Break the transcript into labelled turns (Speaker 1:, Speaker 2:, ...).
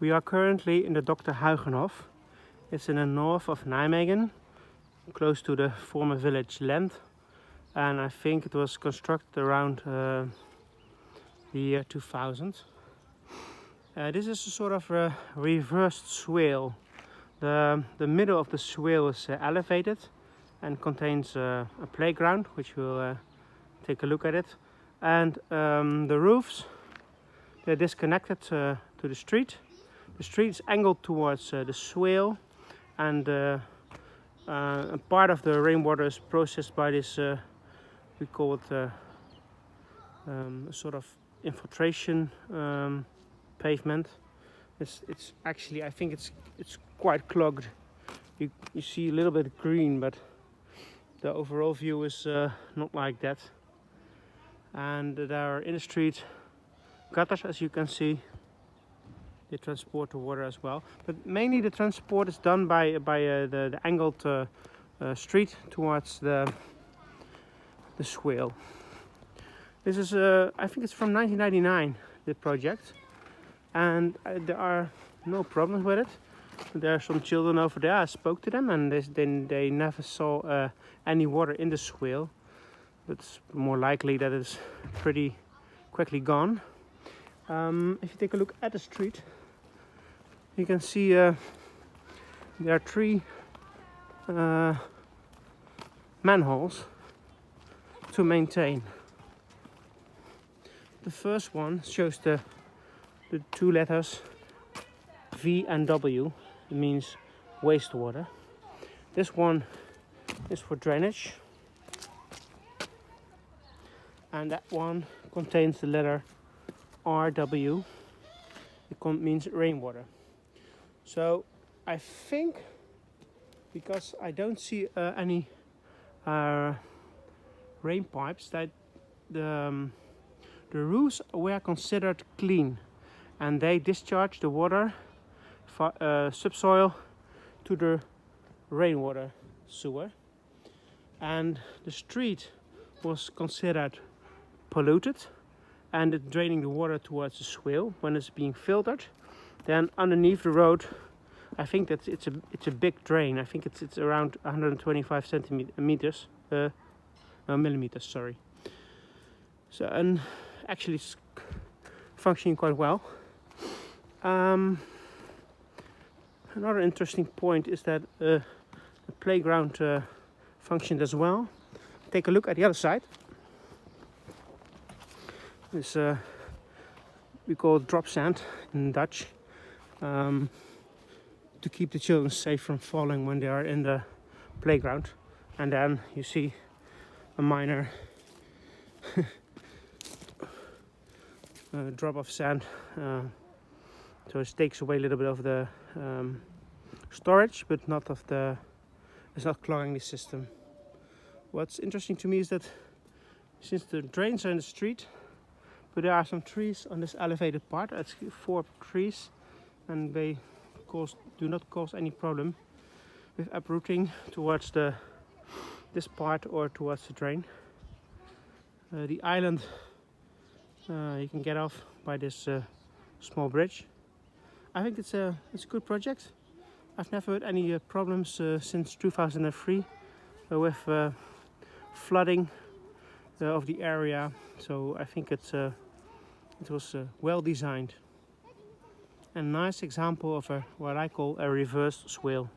Speaker 1: We are currently in the Dr. Huygenhof. It's in the north of Nijmegen, close to the former village Lent, and I think it was constructed around the year 2000. This is a sort of a reversed swale. The middle of the swale is elevated and contains a playground, which we'll take a look at it. And the roofs, they're disconnected to the street. The street is angled towards the swale, and a part of the rainwater is processed by this, we call it a sort of infiltration pavement. It's actually, I think it's quite clogged. You see a little bit green, but the overall view is not like that. And there are in the street gutters, as you can see. They transport the water as well, but mainly the transport is done by the angled street towards the swale. This is I think it's from 1999, the project, and there are no problems with it. There are some children over there. I spoke to them, and they never saw any water in the swale. It's more likely that it's pretty quickly gone. If you take a look at the street, you can see there are 3 manholes to maintain. The first one shows the 2 letters V and W. It means wastewater. This one is for drainage, and that one contains the letter RW. It means rainwater. So I think, because I don't see any rain pipes, that the roofs were considered clean, and they discharge the water subsoil to the rainwater sewer, and the street was considered polluted, and it's draining the water towards the swale. When it's being filtered, then underneath the road, I think that it's a big drain. I think it's around 125 centimeters, millimeters. Sorry. So, and actually it's functioning quite well. Another interesting point is that the playground functioned as well. Take a look at the other side. This we call it drop sand in Dutch, to keep the children safe from falling when they are in the playground. And then you see a minor drop of sand, so it takes away a little bit of the storage, but not of the, it's not clogging the system. What's interesting to me is that since the drains are in the street, but there are some trees on this elevated part. It's 4 trees, and they do not cause any problem with uprooting towards this part or towards the drain. The island you can get off by this small bridge. I think it's a good project. I've never had any problems since 2003 with flooding of the area. So I think it was well designed. A nice example of what I call a reversed swale.